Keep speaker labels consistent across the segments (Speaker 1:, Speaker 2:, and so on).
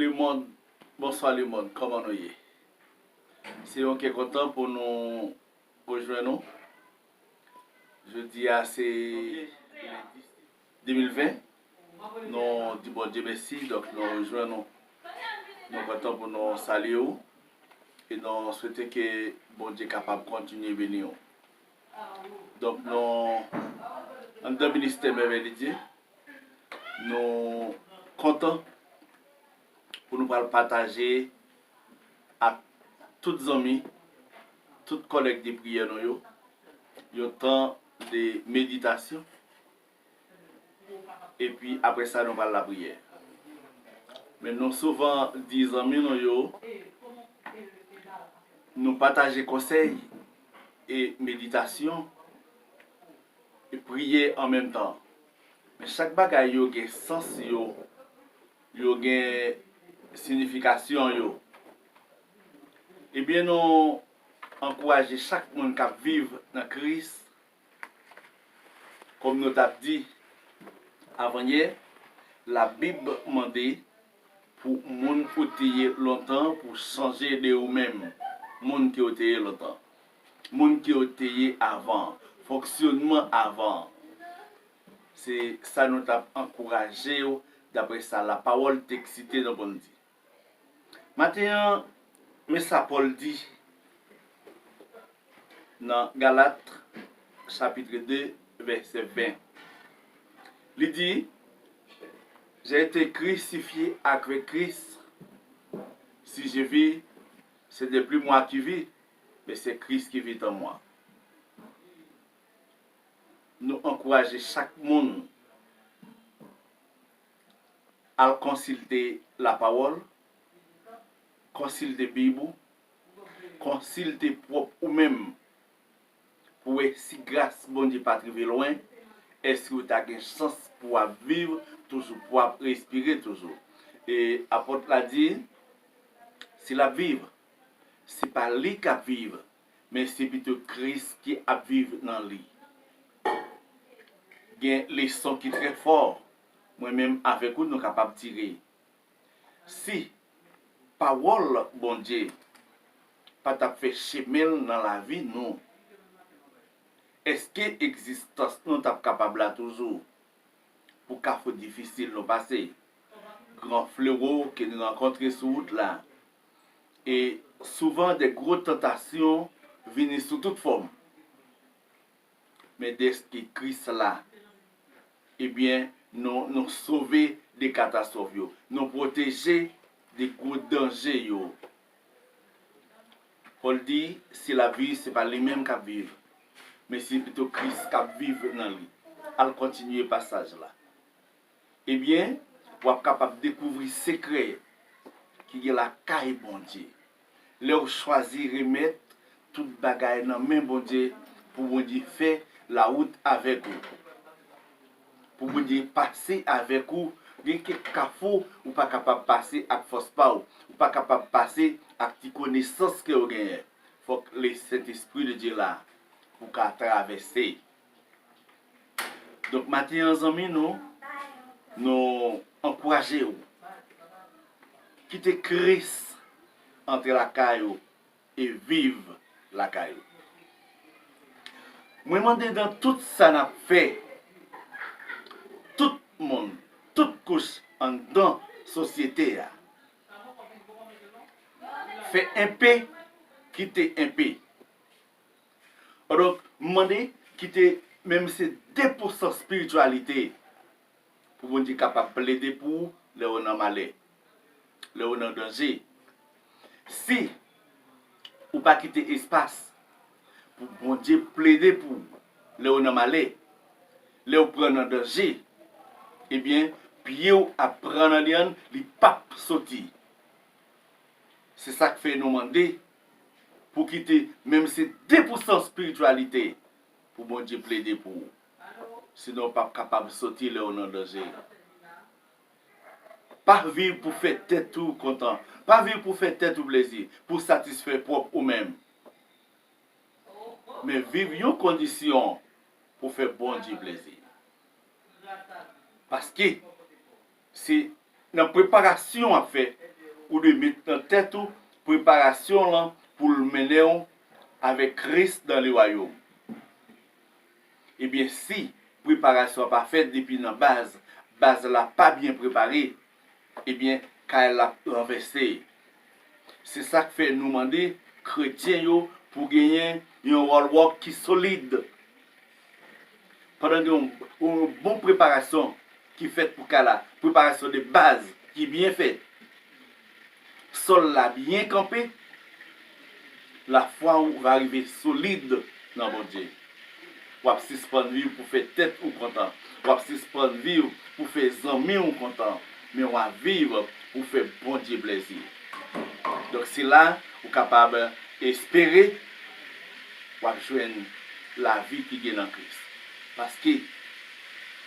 Speaker 1: le monde, bonsoir le monde, comment nous y est? C'est on qui est content pour nous rejoindre. Je dis à c'est 2020. Nous disons bon Dieu merci, donc nous rejoignons. Nous sommes contents pour nous saluer et nous souhaitons que bon Dieu est capable de continuer à venir. Donc nous, en deux ministères merveilleux, nous sommes contents pour nous partager à tous les amis, tous les collègues de prière, il y a temps de méditation. Et puis après ça, nous parlons de la prière. Mais nous souvent, 10 amis, nous partageons conseils et méditation et prier en même temps. Mais chaque bagaille a un sens, a une signification. Eh bien, nous encourageons chaque monde qui vit dans Christ, comme nous avons dit avant hier, la Bible demande pour les gens qui ont longtemps, pour changer de eux-mêmes. Les gens qui ont longtemps. Les gens qui ont avant. Fonctionnement avant. C'est ça nous a encouragé. D'après ça, la parole t'excite dans bon dit. Maintenant, mais ça Paul dit dans Galates chapitre 2 verset 20. Il dit, j'ai été crucifié avec Christ. Si je vis, ce n'est plus moi qui vis, mais c'est Christ qui vit en moi. Nous encourageons chaque monde à consulter la parole, consulter la Bible, consulter propre ou même pour si grâce bon Dieu pas arriver loin, est-ce que vous avez une chance pour vivre toujours, pour respirer toujours. Et l'apôtre l'a dit, si la vivre, ce n'est pas lui qui a vivre, mais c'est plutôt Christ qui a vivre dans lui. Il y a une leçon qui est très forte. Moi-même, avec vous, nous sommes capables de tirer. Si parole, bon Dieu, pas t'a fait chemin dans la vie, non. Est-ce que l'existence nous est capable là toujours pour qu'il faut difficile nous passer? Grand fléau que nous rencontrons sur route là. Et souvent des grosses tentations viennent sous toute forme. Mais dès que Christ là, eh bien, nous sauver des catastrophes, nous protéger des gros dangers. Paul dit, si la vie, ce n'est pas lui-même qui vivent, mais c'est plutôt Christ qui vit dans lui. Al continuer le passage là. Eh bien, vous êtes capable de découvrir le secret qui est la caille bon Dieu. Leur choisir remettre toute bagaille dans même bon Dieu pour bon Dieu faire la route avec vous. Pour bon Dieu passer avec vous. Il y a quelques cafous ou pas capable de passer avec force pas ou pas capable de passer avec les connaissances que vous avez. Il faut que le Saint-Esprit de Dieu là pour qu'à traverser. Donc maintenant, les amis, nous encourageons quitter Christ entre la caillou et vivre la caillou. Moi, je demande dans tout ça n'a fait, tout le monde, toute couche en dans la société, fait un peu, quitter un peu. Donc, je demande quitter même ces 2% spiritualité pour vous dire capable de plaider pour les honneurs malais, les honneurs danger. Si ou pas quitter espace pour bon Dieu plaider pour les honneurs malais, les prendre en danger, eh bien, puis à prendre en lien, les papes sortir. C'est ça que fait nous demander pour quitter même ces 2% spiritualité pour bon Dieu plaider pour vous. Sinon, pas capable de sortir les honneurs danger. Pas vivre pour faire tête tout content. Pas vivre pour faire tête tout plaisir. Pour satisfaire propre ou même. Mais vivre une condition pour faire bon Dieu plaisir. Parce que c'est une préparation à faire ou de mettre dans tête ou préparation là pour le mener avec Christ dans le royaume. Eh bien, si préparation pas faite depuis la base là pas bien préparée, eh bien, quand elle a renversé. C'est ça qui fait nous demander, chrétiens, pour gagner un rôle qui est solide. Pendant une bonne préparation qui est faite pour la préparation de base qui est bien faite, sol là bien campé, la foi va arriver solide dans mon Dieu. Ou si suspendre vivre pour faire tête ou content. Ou si suspendre vivre pour faire amis ou content. Mais on va vivre pour faire bon Dieu plaisir. Donc c'est là où capable d'espérer pour joindre la vie qui est dans Christ. Parce que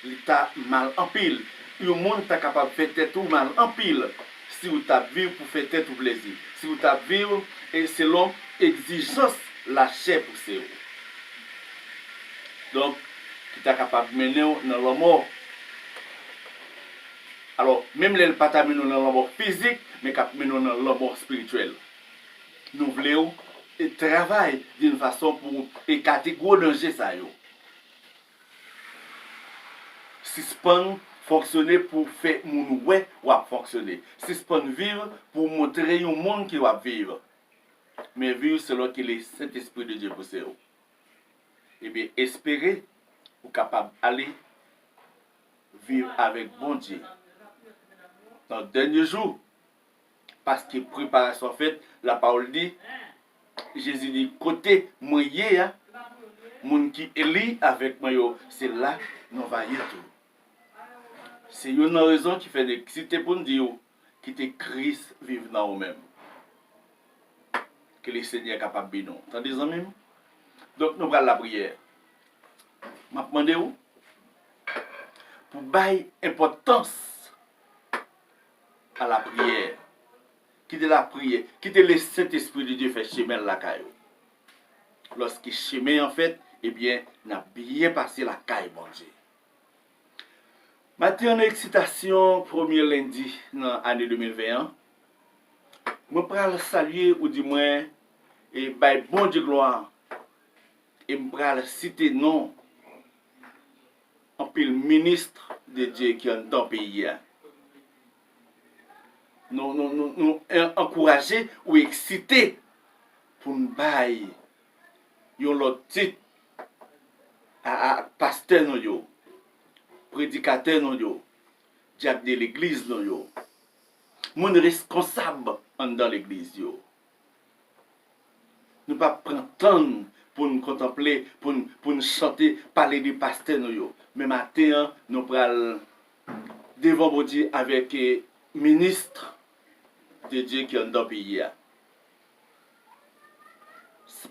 Speaker 1: l'état mal en pile. Le monde est capable de faire tête ou mal en pile. Si vous avez vivre pour faire tête ou plaisir. Si vous avez vivre et selon exigence la chair pour vous. Donc, qui est capable de mener dans la mort. Alors, même les pas mener dans la mort physique, mais capable mener dans la mort spirituelle. Nous voulons travailler d'une façon pour écarter gros danger ça yo. Suspend fonctionner pour faire mon ouais ou fonctionner. Suspend vivre pour montrer au monde qui va vivre. Mais vivre selon que le Saint-Esprit de Dieu possède. Eh bien, espérer ou capable d'aller vivre avec bon Dieu dans le dernier jour. Parce que préparation faite, la parole dit, Jésus dit, côté moi hier, moun qui élit avec moi, c'est là nous va y tout. C'est une raison qui fait de citer pour nous dire que Christ vive dans nous-mêmes. Que le Seigneur est capable de nous. Tandis même. Donc nous prenons la prière. Je demande où pour bailler importance à la prière. Quitter la prière, quitter le Saint-Esprit de Dieu fait chemin la caille. Lorsque chemin en fait, eh bien, n'a bien passé la caille, bon Dieu. Matin en excitation, premier lundi dans l'année 2021, je vais saluer ou du moins et bailler bon Dieu gloire et je vais citer non en pile ministre de Dieu qui est dans le pays. Nous encourager ou exciter pour nous bailler un titre à pasteur nous, prédicateur nous, diacre de l'église nous, mon responsable dans l'église yo. Nous pas prendre temps pour nous contempler, pour nous chanter, parler du pasteur nous. Mais matin, nous prenons devant mon Dieu avec ministre de Dieu qui est dans le pays.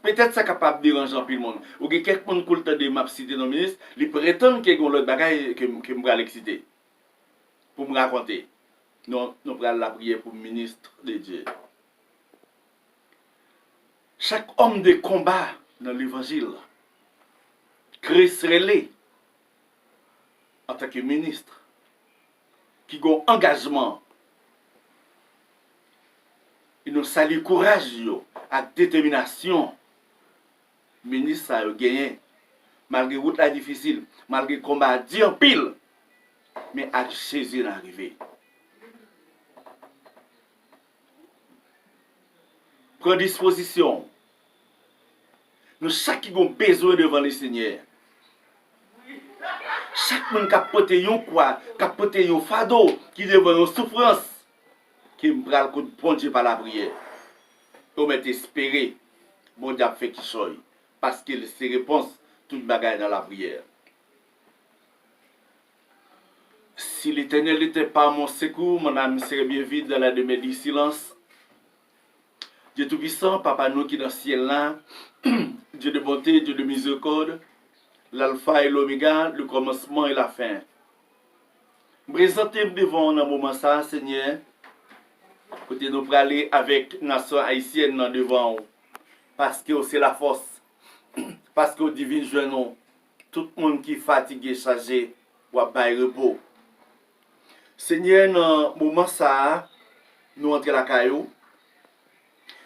Speaker 1: Peut-être ça capable de déranger un peu le monde. Ou que quelqu'un qui a de m'a cité dans le ministre, il prétend qu'il y a l'autre bagaille que je vais l'exciter. Pour me raconter. Nous prenons la prière pour le ministre de Dieu. Chaque homme de combat dans l'évangile, Christ relais en tant que ministre, qui a un engagement, il nous salue courage avec détermination. Ministre a gagné, malgré route la difficile, malgré combat dur pile, mais à Jésus est arrivé. Prends disposition. Nous chaque qui a besoin devant le Seigneur. Chaque monde qui a porté un quoi, qui a porté un fardeau, qui devant une souffrance, qui me prend le coup de bon Dieu par la prière. On va espérer, bon Dieu a fait qui soit. Parce que c'est réponse toute bagaille dans la prière. Si l'Éternel n'était pas mon secours, mon âme serait bien vide dans la demeure du silence. Dieu Tout-Puissant, Papa nous qui est dans le ciel là, Dieu de bonté, Dieu de miséricorde, l'alpha et l'oméga, le commencement et la fin. Présentez-moi devant un moment ça, Seigneur, côté nous pour aller avec la nation haïtienne devant vous. Parce que c'est la force. Parce que divin jeune, tout le monde qui est fatigué, chargé, ou à bailler repos. Seigneur, dans ce moment ça, nous entrons la caillou.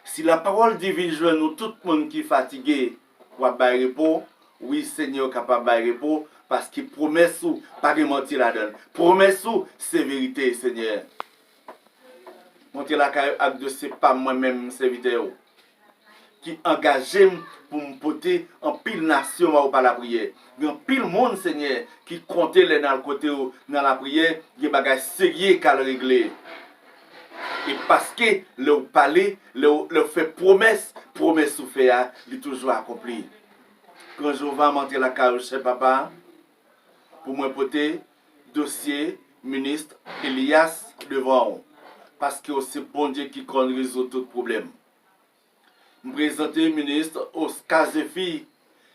Speaker 1: Si la parole divine joue nous, tout le monde qui est fatigué, ou à repos, oui, Seigneur, capable de repos, parce qu'il promet sous, pas de mentir là-dedans. Promet sous, c'est vérité, Seigneur. Monter la caillou avec de c'est pas moi-même, serviteur, qui engagé pour me porter en pile nation par la prière. Il y a pile monde, Seigneur, qui comptait les dans le côté dans la prière, il y a des bagages sérieux qu'à le régler. Et parce que le parler, le fait promesse ou fait, il est toujours accompli. Quand je vais monter la caille chez papa, pour me porter dossier, ministre Elias devant. Parce que c'est bon Dieu qui connaît résoudre tout problème. Je présente le ministre Oscar Zephi,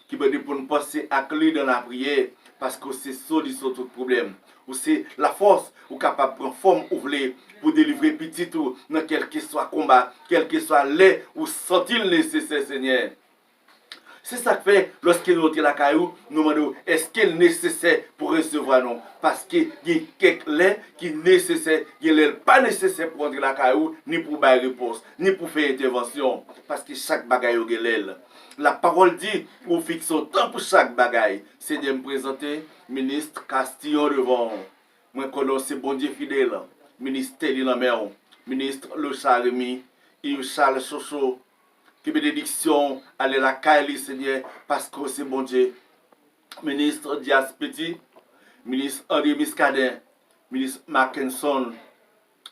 Speaker 1: qui veut dire pour nous passer à clé dans la prière, parce que c'est solution tout problème. Ou c'est la force, ou capable de prendre forme ou voulez pour délivrer petit tout dans quel que soit combat, quel que soit l'air ou sentir nécessaire, Seigneur. C'est ça que fait, lorsque nous sommes la caillou, nous demandons est-ce qu'il est nécessaire pour recevoir nous? Parce qu'il y a quelques laits qui sont nécessaires, il n'est pas nécessaire pour entrer la caillou, ni pour faire réponse, ni pour faire intervention. Parce que chaque bagaille est l'aile. La parole dit, nous fixons temps pour chaque bagaille. Seigneur me présenter, ministre Castillon devant. Moi, connais c'est bon Dieu fidèle. Ministre Télé Lamer, ministre Le Charles Yves Charles Chocho. Que bénédiction, allez la caille, Seigneur, parce que c'est bon Dieu. Ministre Dias Petit, ministre Henri Miscadin, ministre Mackinson,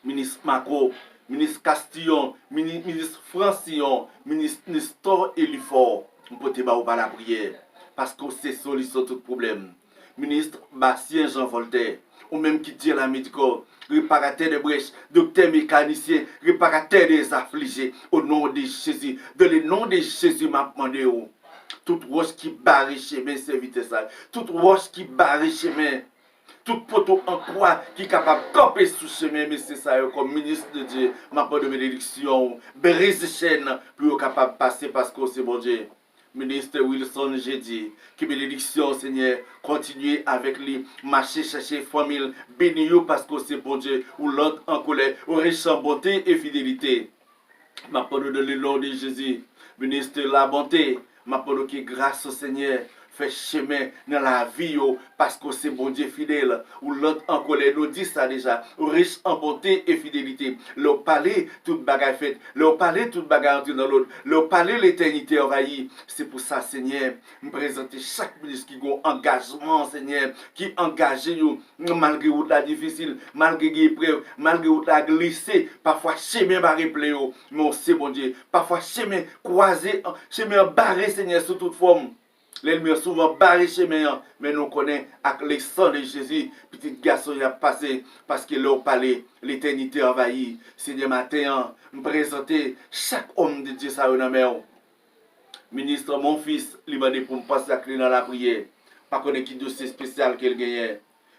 Speaker 1: ministre Macro, ministre Castillon, ministre Francillon, ministre Nestor Elifort. On peut te battre par la prière, parce que c'est solution tout problème. Ministre Bastien Jean Voltaire, ou même qui dit la médicale, réparateur des brèches, docteur mécanicien, réparateur des affligés, au nom de Jésus. Dans le nom de Jésus, m'a demandé, toute roche qui barre chemin, serviteur ça, toute roche qui barre chemin, tout poteau en croix qui est capable de camper sous chemin, mais c'est ça, comme ministre de Dieu, m'a pas de bénédiction, brise chaîne, pour capable de passer parce que c'est bon Dieu. Ministre Wilson, j'ai dit, que bénédiction, Seigneur, continuez avec lui, marcher, chercher famille, bénir parce que c'est bon Dieu, ou l'autre en colère, ou riche en bonté et fidélité. Ma parole de le nom de Jésus, ministre de la bonté, ma parole qui grâce au Seigneur, fait chemin dans la vie, parce que c'est bon Dieu fidèle, ou l'autre en colère, nous dit ça déjà, riche en bonté et fidélité. Leur parler, toute bagarre faite, leur parler, toute bagarre entre dans l'autre, leur parler, l'éternité envahie. C'est pour ça, Seigneur, me présenter chaque ministre qui a un engagement, Seigneur, qui engage, malgré la difficile, malgré l'épreuve, malgré la glissé, parfois chemin barré plein, mais c'est bon Dieu, parfois chemin croisé, chemin barré, Seigneur, sous toute forme. L'ennemi a souvent barré chemin, mais nous connaissons avec le sang de Jésus, petit garçon il a passé parce que leur palais, l'éternité envahie. Seigneur matin, me présenter chaque homme de Dieu ça dans mer. Ministre, mon fils, il m'a dit pour me passer la clé dans la prière. Pas connaître qui dossier spécial qu'il gagne.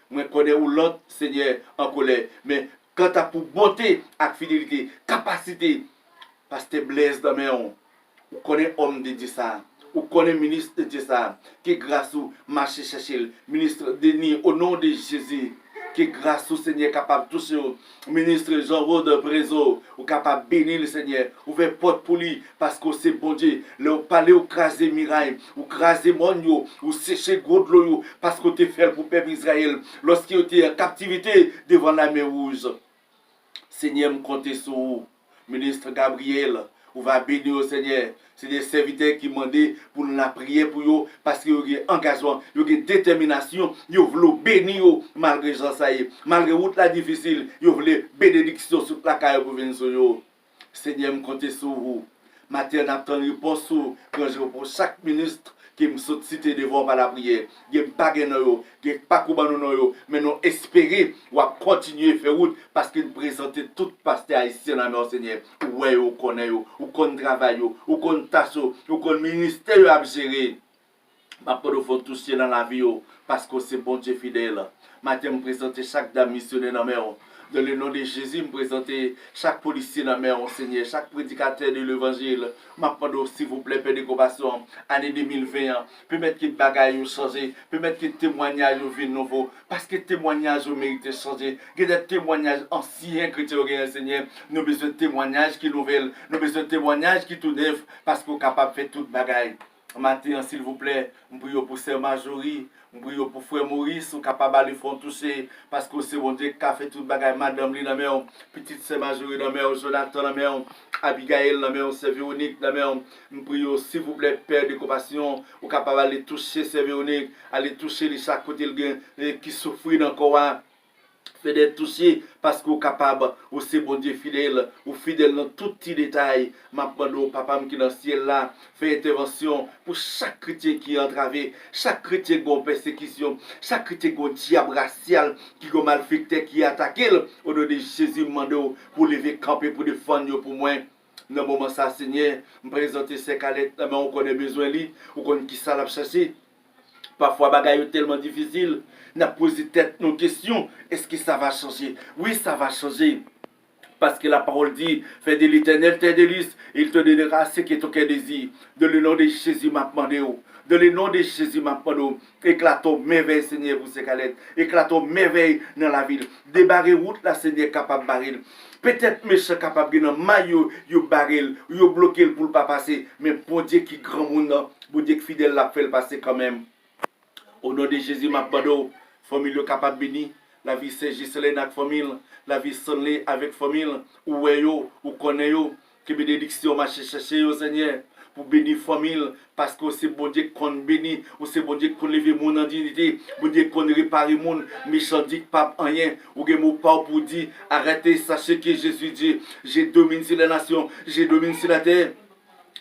Speaker 1: Moi connais où l'autre Seigneur en colère, mais quand tu as pour bonté, avec fidélité, capacité, parce que tu Blaise dans mer, on connaît homme de Dieu ça. Ou connaît ministre de Dieu ça, qui grâce au marché chercher, ministre Denis, au nom de Jésus, qui grâce au Seigneur capable de toucher, ministre Jean-Rode Prézo, ou capable de bénir le Seigneur, ouvrir porte pour lui, parce que c'est bon Dieu, le parler ou craser miraille, ou craser monio, ou sécher gros de l'eau, parce que tu fait pour le peuple Israël, lorsqu'il était en captivité devant la mer rouge. Seigneur, me compte sur vous, ministre Gabriel, ou va bénir au Seigneur. C'est des serviteurs qui m'ont dit pour la prier pour eux, parce qu'ils ont un engagement, ils ont une détermination, ils veulent bénir malgré ça, malgré toute la difficile, ils veulent bénédiction sur la carrière pour venir sur eux. Seigneur, me compte sur vous. Matin, on une réponse quand je reprends chaque ministre qui me sollicite devant par la prière. Il n'y a pas de nous, il n'y a pas de nous, mais nous espérons ou à continuer à faire route parce qu'il présente tout pasteur haïtien dans notre Seigneur. Ouais, ou connaît, ou qu'on travaille, ou qu'on tâche, ou qu'on ministère à gérer. Ma part de faut toucher dans la vie parce que c'est bon Dieu fidèle. Matin, me présente chaque dame missionnaire dans mer. Dans le nom de Jésus, me présenter chaque policier dans mes Seigneur, chaque prédicateur de l'évangile. M'a demandé s'il vous plaît, Père de compassion, année 2020, permettre que les bagages changent, permettre que les témoignages viennent nouveaux, parce que les témoignages méritent de changer. Il y a des témoignages anciens que tu as, Seigneur. Nous avons besoin de témoignages qui nouvelles, nous avons besoin de témoignages qui tout neufs, parce qu'on est capable de faire tout bagages. Matin, s'il vous plaît, je prie pour Sœur Marjorie, je prie pour Frère Maurice, ou capable d'aller faire toucher, parce que c'est bon Dieu qui a fait tout bagaille, Madame Li, petite Sœur Marjorie, Jonathan, Abigail, Sœur Véronique, je prie s'il vous plaît, Père de compassion, ou capable d'aller toucher Sœur Véronique, aller toucher les chaque côté qui souffrent dans le corps. Fait d'être touché parce qu'on est capable, ou c'est bon Dieu fidèle, ou fidèle dans tout petit détail. Ma demande papa qui est dans le ciel là, fait intervention pour chaque chrétien qui est entravé, chaque chrétien qui a une persécution, chaque chrétien qui a un diable racial, qui a un malfecté, qui a attaqué. Au nom de Jésus, demande pour lever camper, pour défendre pour moi. Dans le moment ça, Seigneur, me présenter ces calettes, mais on connaît besoin de lui, on connaît qui ça l'a cherché. Parfois, bagaille tellement difficile. On a posé tête nos questions. Est-ce que ça va changer? Oui, ça va changer. Parce que la parole dit, fais de l'Éternel tes délices, il te donnera ce que ton cœur désire. De le nom de Jésus m'a demandé. De le nom de Jésus m'a demandé. Éclatons merveille, Seigneur, pour ces calettes. Éclatons merveille dans la ville. Débarrer route, la Seigneur, capable de barrer. Peut-être méchant capable de maillot, yo barrel, yo bloqué pour ne pas passer. Mais pour Dieu qui grand monde, pour Dieu qui fidèle l'a fait le passer quand même. Au nom de Jésus, ma pardon, famille capable de bénir, la vie c'est Gisèle avec famille, la vie sonne avec famille, ou yo, ou connaît yo, que bénédiction m'a cherché au Seigneur, pour bénir famille, parce que c'est bon Dieu qu'on bénit, ou c'est bon Dieu qu'on lève mon en dignité, bon Dieu qu'on répare mon, méchant dit pas rien, ou que mon pas pour dire, arrêtez, sachez que Jésus dit, j'ai domine sur les nations, j'ai domine sur la terre.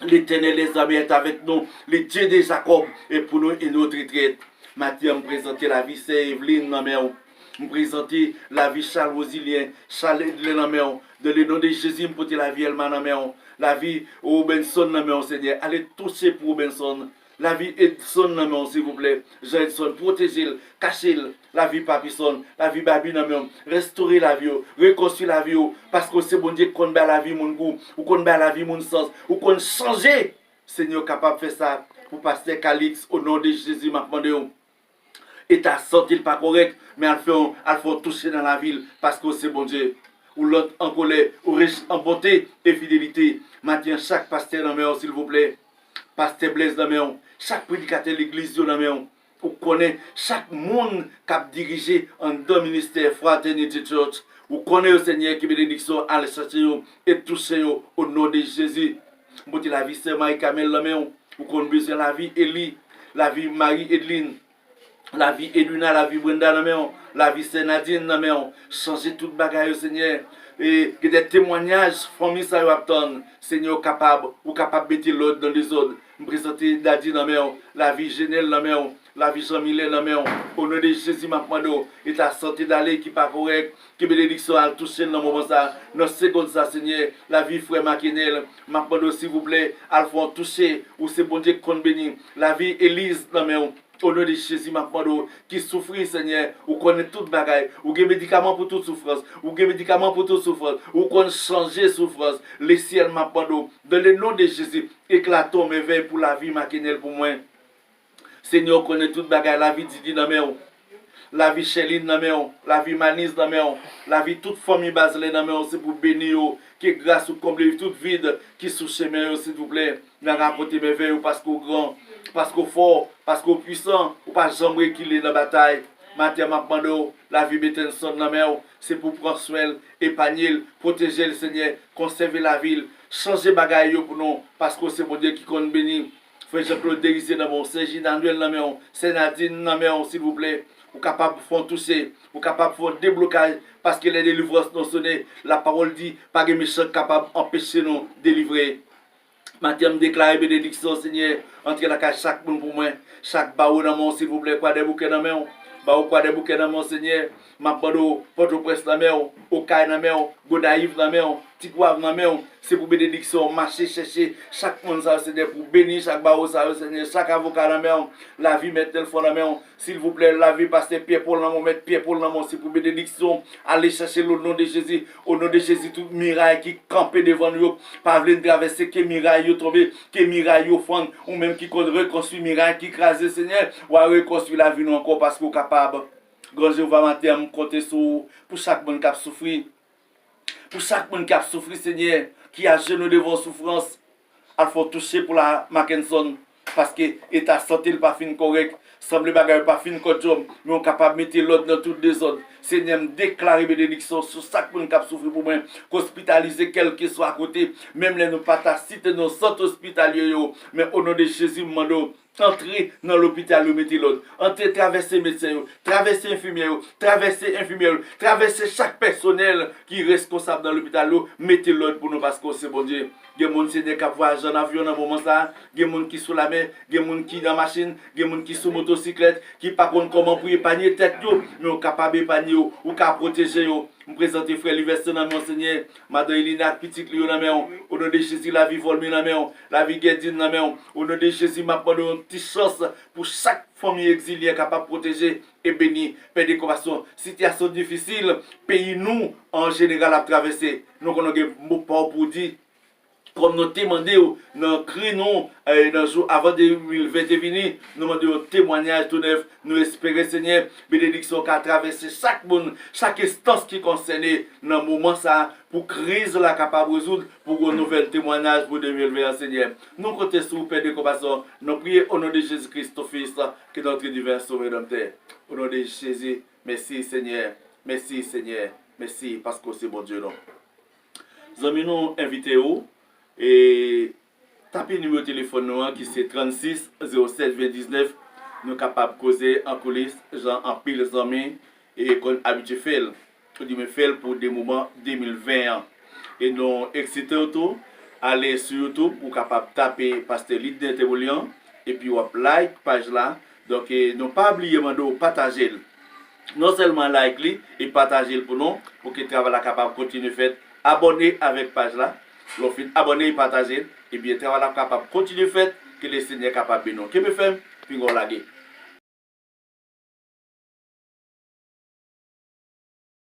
Speaker 1: L'Éternel des armées est avec nous, le Dieu de Jacob est pour nous et notre retraite. Mathieu me présenter la vie c'est Evelyne dans me présenter la vie Charles Rosilien, Charles Edlin dans de le nom de Jésus me porter la vie Elma dans la vie Robinson dans Seigneur, allez toucher pour Robinson. La vie Edson dans s'il vous plaît. Jean Edson, protégez-le, cachez-le. La vie Papison, la vie Babi dans restaurer la vie, reconstruire la vie, parce que c'est bon Dieu qu'on bat la vie mon goût, ou qu'on bat la vie mon sens, ou qu'on changer. Seigneur capable de faire ça pour pasteur Calix au nom de Jésus m'a demandé. Et ta santé pas correct, mais elle fait toucher dans la ville parce que c'est bon Dieu. Ou l'autre en colère, ou riche en bonté et fidélité. Maintenant, chaque pasteur dans mes s'il vous plaît. Pasteur Blaise dans mes chaque prédicateur de l'église dans mes ou connaît chaque monde qui a dirigé en deux ministères Fraternity Church. Ou connaît le Seigneur qui bénédiction à chercher et toucher au nom de Jésus. Vous la vie c'est Marie-Camille dans mes ou connaît besoin la vie Elie, la vie Marie-Edline. La vie Edwina, la vie Brenda dans mes la vie Nadine dans mes changer toute bagaille Seigneur. Et que des témoignages, famille ça attend, Seigneur capable, ou capable de mettre l'autre dans les autres. Me présenter Daddy dans mes la vie Genel dans mes la vie Jean-Milen dans mes au nom de Jésus m'a demandé, et ta santé d'aller qui pas correct, que bénédiction à toucher dans le moment ça, dans seconde ça Seigneur, la vie frère Maquinel, m'a demandé s'il vous plaît, Alphon toucher, ou c'est bon Dieu qu'on bénit, la vie Élise dans mes au nom de Jésus, ma demande qui souffre, Seigneur, ou connaît toute bagaille, ou des médicaments pour toute souffrance, ou des médicaments pour toute souffrance, ou qu'on change souffrance, le ciel m'a demandé, dans le nom de Jésus, éclatons mes veilles pour la vie maquinelle pour moi. Seigneur, connaît toute bagaille, la vie Didi dans mes la vie Chéline dans mes la vie Manise dans mes la vie toute famille Baselé dans mes c'est pour bénir, qui grâce ou combler toute vide, qui sous chemin, s'il vous plaît, n'a rapporté mes veilles parce qu'au grand. Parce qu'au fort, parce qu'au puissant, ou pas jamais qu'il est dans la bataille. Matin, m'a demandé, la vie Betenson dans la mer, c'est pour prendre soin, épargner, protéger le Seigneur, conserver la ville, changer bagaille pour nous, parce que c'est bon Dieu qui compte bénir. Frère Jean-Claude Dérisé dans mon, c'est Gilles-André dans la mer, c'est Nadine dans la mer, s'il vous plaît. Ou capable de faire toucher, ou capable de faire déblocage, parce que les délivrances non sonnées, la parole dit, pas de méchant capable d'empêcher nous de délivrer. Matin, me déclare bénédiction, Seigneur, entre la cage chaque monde pour moi, chaque barreau dans mon, s'il vous plaît, quoi des bouquets dans mon, barreau quoi des bouquets dans mon, Seigneur, ma bando, Port-au-Prince dans mon, Okaï dans mon, Godaïve dans mon, petit quoi dans main, c'est pour bénédiction, marcher, chercher chaque monde ça, Seigneur, pour bénir chaque barreau ça, Seigneur, chaque avocat dans main, la vie mettre téléphone dans main, s'il vous plaît, la vie pasteur Pierre Paul dans mon mettre Pierre Paul dans mon, c'est pour bénédiction, aller chercher le nom de Jésus, au nom de Jésus, toute miraille qui campait devant nous, pas venir traverser, que miraille tomber, que miraille fond, ou même qui reconstruit miraille qui crase, Seigneur, ou à reconstruire la vie nous encore parce qu'on est capable. Grand Jéhovah matin, compter sur pour chaque monde qui a souffert. Pour chaque monde qui a souffert, Seigneur, qui a genou devant souffrance, il faut toucher pour la Mackinson. Parce que l'état santé n'est pas fin correct. Semble bagage pas fin comme job. Mais on est capable de mettre l'ordre dans toutes les ordres. Seigneur, déclarer bénédiction sur chaque monde qui a souffert pour moi. Qu'hospitaliser quel que soit à côté. Même les nous pas citer nos centres hospitaliers. Mais au nom de Jésus, demandons. Entrer dans l'hôpital, mettez l'autre. Entrer, traverser médecin, traverser infirmière, traverser chaque personnel qui est responsable dans l'hôpital, mettez l'autre pour nous parce que c'est bon Dieu. Il y a des gens qui voyagent en avion dans ce moment là, il y a des gens qui sont sur la mer, il y a des gens qui sont dans la machine, il y a des gens qui sont sur motocyclette, qui ne savent pas comment pour épargner tête, mais on est capable d'épargner ou capable protéger. Je présente frère Liveston dans mon Seigneur, Madame Elina, petite Léon dans main, au nom de Jésus, la vie volme dans main, la vie guédine dans main, au nom de Jésus, m'a donné une petite chance pour chaque famille exiliée capable de protéger et bénir, faire des compassions. Situation difficile, pays nous en général à traverser. Nous avons des mots pour dire. Comme nous demandé, nous crions dans jour avant 2020 venir, nous demandons un témoignage tout neuf, nous espérons Seigneur, bénédiction qui a traversé chaque monde, chaque instance qui concerne dans le moment ça, pour crise la capable de résoudre, pour un nouvel témoignage pour 2020 Seigneur. Nous comptons sur vous, Père de compassion, nous prions au nom de Jésus-Christ, ton Fils, qui est notre divin sauveur rédempteur. Au nom de Jésus, merci Seigneur, merci parce que c'est bon Dieu. Nous avons invité vous. Et tapez le numéro de téléphone qui c'est 36 07 29. Nous sommes capables de causer en coulisses, genre en pile les amis et qu'on habitué faire. Tout dit me faire pour des moments 2020. Et nous excité autour, aller sur YouTube pour capable taper Pasteur Lyd d'Intervolian et puis on like page là. Donc nous pas oublier de partager. Non seulement like et partager pour nous pour que le travail capable continuer faire. Abonner avec page là. L'on fait abonner et partager, et bien, travail capable de continuer à faire, que les Seigneurs capable de nous. Que me fait, puis on l'a